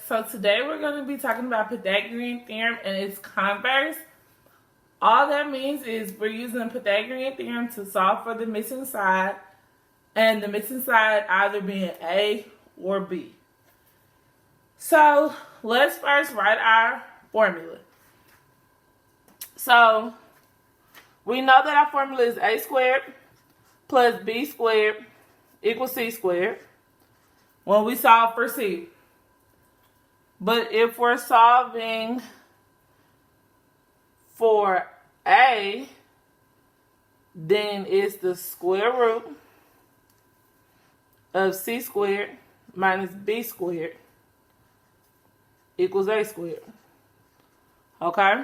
so today we're going to be talking about Pythagorean theorem and its converse. All that means is we're using the Pythagorean theorem to solve for the missing side, and the missing side either being A or B. So let's first write our formula. So we know that our formula is A squared plus B squared equals C squared when we solve for C. But if we're solving for A, then it's the square root of C squared minus B squared equals A squared. Okay?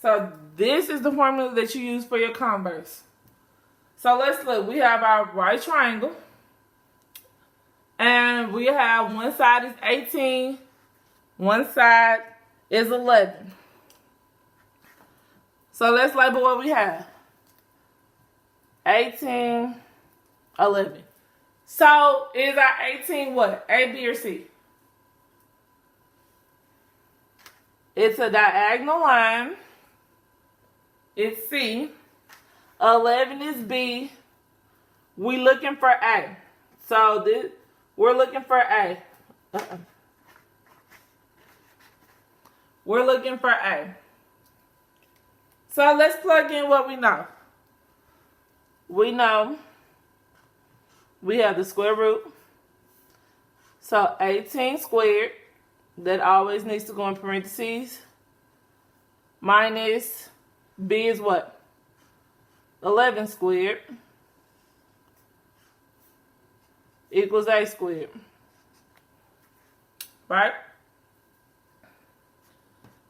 So this is the formula that you use for your converse. So let's look. We have our right triangle. And we have one side is 18. One side is 11. So let's label what we have. 18, 11. So is our 18 what? A, B, or C? It's a diagonal line. It's C. 11 is B. We looking for A. So we're looking for A. We're looking for A. So let's plug in what we know. We know we have the square root. So 18 squared, that always needs to go in parentheses, minus B is what? 11 squared equals A squared. Right?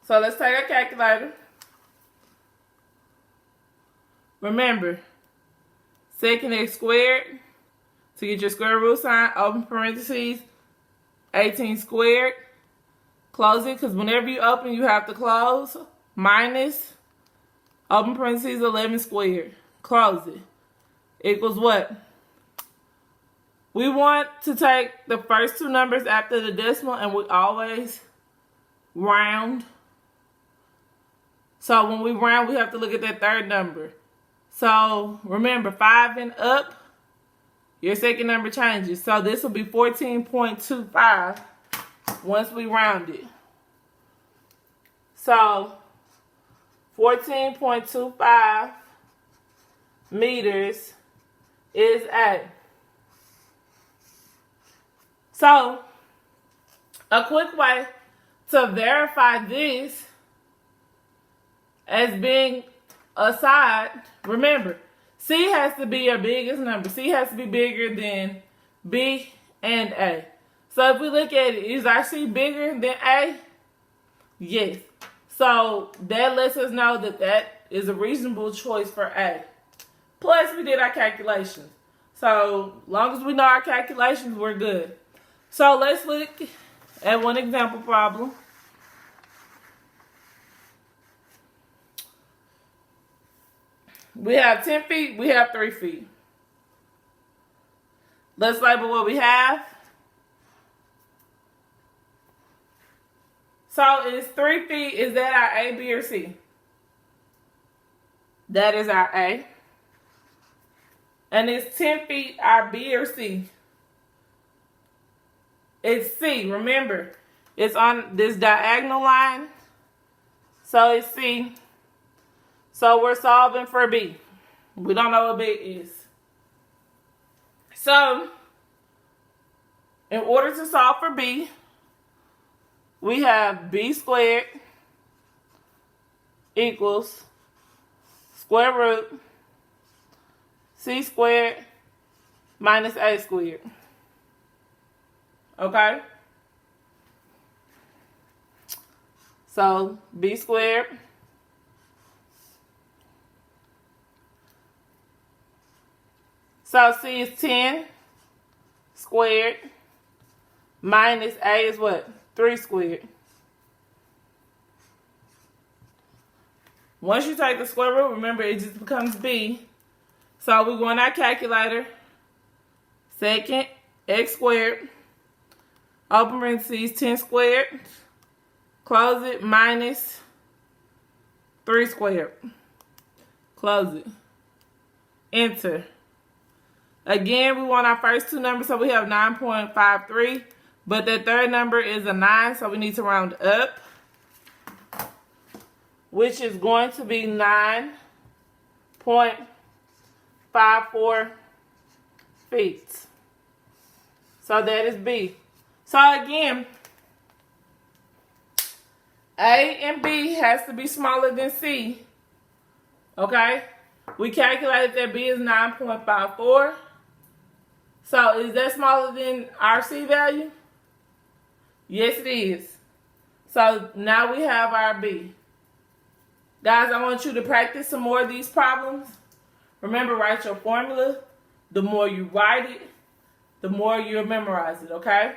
So let's take our calculator. Remember, second x squared, to get your square root sign, open parentheses, 18 squared, close it, because whenever you open, you have to close, minus, open parentheses, 11 squared, close it, equals what? We want to take the first two numbers after the decimal, and we always round. So when we round, we have to look at that third number. So remember, 5 and up, your second number changes. So this will be 14.25 once we round it. So 14.25 meters is A. So a quick way to verify this as being a side, remember, C has to be your biggest number. C has to be bigger than B and A. So if we look at it, is our C bigger than A? Yes. So that lets us know that that is a reasonable choice for A. Plus, we did our calculations. So long as we know our calculations, we're good. So let's look at one example problem. We have 10 feet, we have 3 feet. Let's label what we have. So is 3 feet, is that our A, B, or C? That is our A. And is 10 feet our B or C? It's C. Remember, it's on this diagonal line. So it's C. So we're solving for B. We don't know what B is. So, in order to solve for B, we have B squared equals square root C squared minus A squared. Okay? So, B squared so C is 10 squared minus A is what? 3 squared. Once you take the square root, remember it just becomes B. So we go in our calculator. Second, x squared. open parentheses, 10 squared, close it, minus 3 squared. Close it. Enter. Again, we want our first two numbers, so we have 9.53. But the third number is a 9, so we need to round up, which is going to be 9.54 feet. So that is B. So again, A and B has to be smaller than C. Okay? We calculated that B is 9.54. So is that smaller than our C value? Yes, it is. So now we have our B. Guys, I want you to practice some more of these problems. Remember, write your formula. The more you write it, the more you'll memorize it, okay?